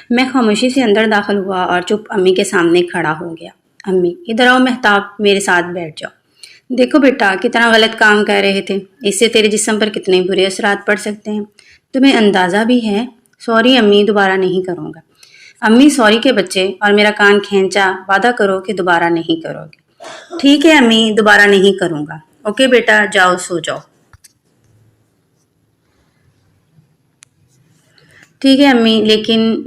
میں خاموشی سے اندر داخل ہوا اور چپ امی کے سامنے کھڑا ہو گیا۔ امی ادھر آؤ مہتاب، میرے ساتھ بیٹھ جاؤ۔ دیکھو بیٹا کتنا غلط کام کر رہے تھے، اس سے تیرے جسم پر کتنے برے اثرات پڑ سکتے ہیں، تمہیں اندازہ بھی ہے؟ سوری امی، دوبارہ نہیں کروں گا۔ امی سوری کے بچے، اور میرا کان کھینچا، وعدہ کرو کہ دوبارہ نہیں کرو گے۔ ٹھیک ہے امی، دوبارہ نہیں کروں گا۔ اوکے بیٹا، جاؤ سو جاؤ۔ ٹھیک ہے امی،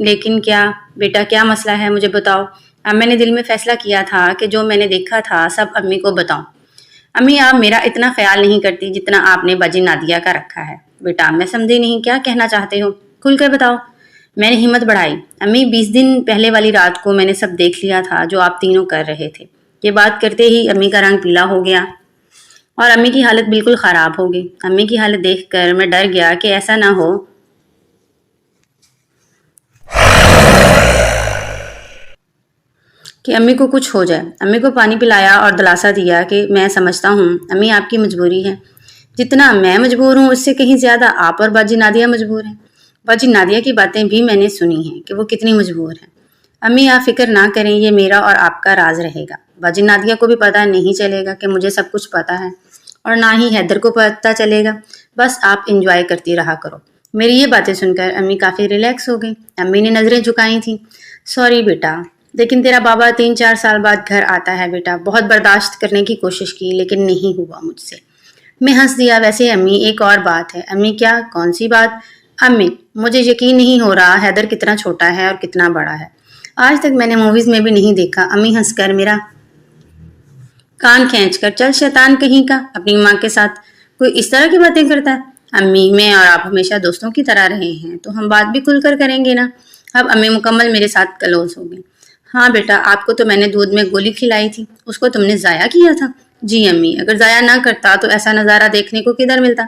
لیکن کیا بیٹا، کیا مسئلہ ہے مجھے بتاؤ۔ اب میں نے دل میں فیصلہ کیا تھا کہ جو میں نے دیکھا تھا سب امی کو بتاؤں۔ امی آپ میرا اتنا خیال نہیں کرتی جتنا آپ نے باجی نادیہ کا رکھا ہے۔ بیٹا میں سمجھی نہیں، کیا کہنا چاہتے ہو، کھل کر بتاؤ۔ میں نے ہمت بڑھائی۔ امی 20 دن پہلے والی رات کو میں نے سب دیکھ لیا تھا جو آپ تینوں کر رہے تھے۔ یہ بات کرتے ہی امی کا رنگ پیلا ہو گیا اور امی کی حالت بالکل خراب ہو گئی۔ امی کی حالت دیکھ کر میں ڈر گیا کہ ایسا نہ ہو کہ امی کو کچھ ہو جائے۔ امی کو پانی پلایا اور دلاسا دیا کہ میں سمجھتا ہوں امی آپ کی مجبوری ہے، جتنا میں مجبور ہوں اس سے کہیں زیادہ آپ اور باجی نادیہ مجبور ہیں۔ باجی نادیہ کی باتیں بھی میں نے سنی ہیں کہ وہ کتنی مجبور ہیں۔ امی آپ فکر نہ کریں، یہ میرا اور آپ کا راز رہے گا۔ باجی نادیہ کو بھی پتہ نہیں چلے گا کہ مجھے سب کچھ پتہ ہے، اور نہ ہی حیدر کو پتہ چلے گا۔ بس آپ انجوائے کرتی رہا کرو۔ میری یہ باتیں سن کر امی کافی ریلیکس ہو گئی۔ امی نے نظریں جھکائی تھیں۔ سوری بیٹا، لیکن تیرا بابا 3-4 سال بعد گھر آتا ہے بیٹا۔ بہت برداشت کرنے کی کوشش کی لیکن نہیں ہوا مجھ سے۔ میں ہنس دیا۔ ویسے امی ایک اور بات ہے۔ امی کیا، کون سی بات؟ امی مجھے یقین نہیں ہو رہا حیدر کتنا چھوٹا ہے اور کتنا بڑا ہے۔ آج تک میں نے موویز میں بھی نہیں دیکھا۔ امی ہنس کر میرا کان کھینچ کر، چل شیطان کہیں کا، اپنی ماں کے ساتھ کوئی اس طرح کی باتیں کرتا ہے۔ امی میں اور آپ ہمیشہ دوستوں کی طرح رہے ہیں تو ہم بات بھی کھل کر کریں گے نا۔ اب امی مکمل میرے ساتھ کلوز ہو گئی۔ ہاں بیٹا، آپ کو تو میں نے دودھ میں گولی کھلائی تھی، اس کو تم نے ضائع کیا تھا۔ جی امی، اگر ضائع نہ کرتا تو ایسا نظارہ دیکھنے کو کدھر ملتا۔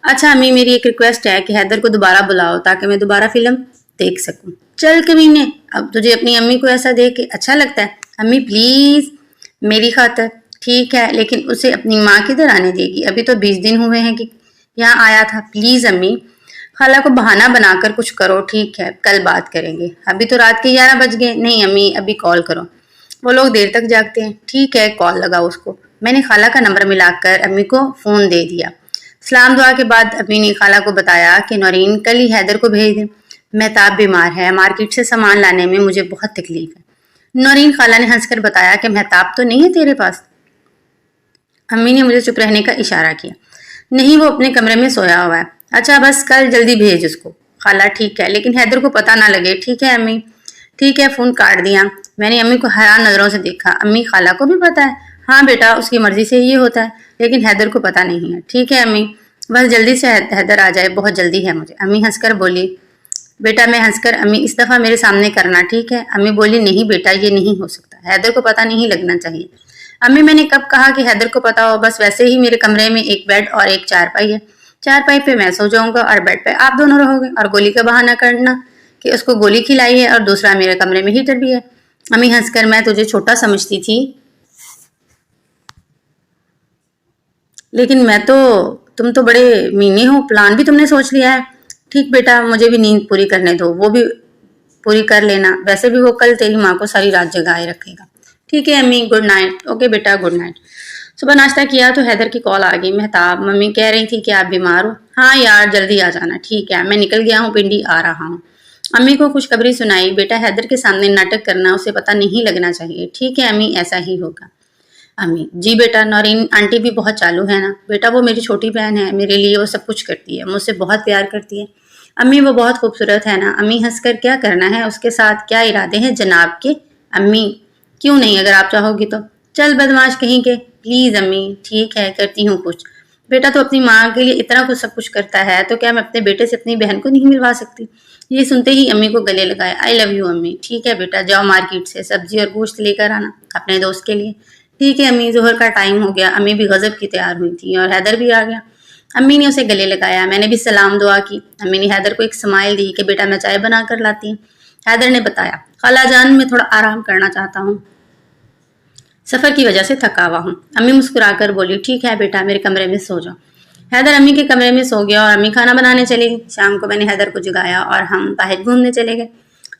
اچھا امی، میری ایک ریکویسٹ ہے کہ حیدر کو دوبارہ بلاؤ تاکہ میں دوبارہ فلم دیکھ سکوں۔ چل کمینے، اب تجھے اپنی امی کو ایسا دیکھ کے اچھا لگتا ہے؟ امی پلیز، میری خاطر۔ ٹھیک ہے، لیکن اسے اپنی ماں کدھر آنے دے گی؟ ابھی تو 20 دن ہوئے ہیں کہ یہاں آیا تھا۔ پلیز امی، خالہ کو بہانہ بنا کر کچھ کرو۔ ٹھیک ہے، کل بات کریں گے۔ ابھی تو رات کے 11 بج گئے۔ نہیں امی، ابھی کال کرو، وہ لوگ دیر تک جاگتے ہیں۔ ٹھیک ہے، کال لگاؤ اس کو۔ میں نے خالہ کا نمبر ملا کر امی کو فون دے دیا۔ سلام دعا کے بعد امی نے خالہ کو بتایا کہ نورین کل ہی حیدر کو بھیج دیں، مہتاب بیمار ہے، مارکیٹ سے سامان لانے میں مجھے بہت تکلیف ہے۔ نورین، خالہ نے ہنس کر بتایا کہ مہتاب تو نہیں ہے تیرے پاس؟ امی نے مجھے چپ رہنے کا اشارہ کیا۔ نہیں، وہ اپنے کمرے میں سویا ہوا ہے۔ اچھا بس کل جلدی بھیج اس کو۔ خالہ ٹھیک ہے، لیکن حیدر کو پتہ نہ لگے۔ ٹھیک ہے امی۔ ٹھیک ہے، فون کاٹ دیا۔ میں نے امی کو حیران نظروں سے دیکھا۔ امی خالہ کو بھی پتہ ہے؟ ہاں بیٹا، اس کی مرضی سے یہ ہوتا ہے، لیکن حیدر کو پتہ نہیں ہے۔ ٹھیک ہے امی، بس جلدی سے حیدر آ جائے، بہت جلدی ہے مجھے۔ امی ہنس کر بولی۔ بیٹا میں ہنس کر، امی اس دفعہ میرے سامنے کرنا ٹھیک ہے؟ امی بولی نہیں بیٹا، یہ نہیں ہو سکتا، حیدر کو پتہ نہیں لگنا چاہیے۔ امی میں نے کب کہا کہ حیدر کو پتہ ہو؟ بس ویسے ہی میرے کمرے میں ایک بیڈ اور ایک چارپائی ہے، چارپائی پہ میں سو جاؤں گا اور بیڈ پہ آپ دونوں رہو گے، اور گولی کا بہانہ کرنا کہ اس کو گولی کھلائی ہے اور دوسرا میرے کمرے میں ہیٹر بھی ہے۔ امی ہنس کر، میں تجھے چھوٹا سمجھتی تھی، لیکن تم تو بڑے مینے ہو، پلان بھی تم نے سوچ لیا ہے۔ ٹھیک بیٹا، مجھے بھی نیند پوری کرنے دو، وہ بھی پوری کر لینا، ویسے بھی وہ کل تیری ماں کو ساری رات جگائے رکھے گا۔ ٹھیک ہے امی، گڈ نائٹ۔ اوکے بیٹا، گڈ نائٹ۔ صبح ناشتہ کیا تو حیدر کی کال آ گئی۔ مہتاب، ممی کہہ رہی تھی کہ آپ بیمار ہو۔ ہاں یار، جلدی آ جانا۔ ٹھیک ہے، میں نکل گیا ہوں، پنڈی آ رہا ہوں۔ امی کو خوشخبری سنائی۔ بیٹا حیدر کے سامنے ناٹک کرنا، اسے پتہ نہیں لگنا چاہیے۔ ٹھیک ہے امی، ایسا ہی ہوگا۔ امی جی بیٹا، نورین آنٹی بھی بہت چالو ہے نا بیٹا، وہ میری چھوٹی بہن ہے، میرے لیے وہ سب کچھ کرتی ہے، مجھ سے بہت پیار کرتی ہے۔ امی وہ بہت خوبصورت ہے نا۔ امی ہنس کر، کیا کرنا ہے اس کے ساتھ، کیا ارادے ہیں جناب کے؟ امی کیوں نہیں، اگر آپ چاہو گی تو۔ چل بدماش کہیں کے، پلیز امی۔ ٹھیک ہے، کرتی ہوں کچھ۔ بیٹا تو اپنی ماں کے لیے اتنا کچھ سب کچھ کرتا ہے تو کیا میں اپنے بیٹے سے اپنی بہن کو نہیں ملوا سکتی؟ یہ سنتے ہی امی کو گلے لگایا۔ آئی لو یو امی۔ ٹھیک ہے بیٹا، جاؤ مارکیٹ سے سبزی اور گوشت لے کر آنا اپنے دوست کے لیے۔ ٹھیک ہے امی۔ ظہر کا ٹائم ہو گیا، امی بھی غضب کی تیار ہوئی تھی اور حیدر بھی آ گیا۔ امی نے اسے گلے لگایا، میں نے بھی سلام دعا کی۔ امی نے حیدر کو ایک سمائل دی کہ بیٹا میں چائے بنا کر لاتی ہوں۔ حیدر نے بتایا، خالہ جان میں تھوڑا آرام کرنا چاہتا ہوں، سفر کی وجہ سے تھکا ہوا ہوں۔ امی مسکرا کر بولی، ٹھیک ہے بیٹا، میرے کمرے میں سو جاؤ۔ حیدر امی کے کمرے میں سو گیا اور امی کھانا بنانے چلے گئی۔ شام کو میں نے حیدر کو جگایا اور ہم باہر گھومنے چلے گئے۔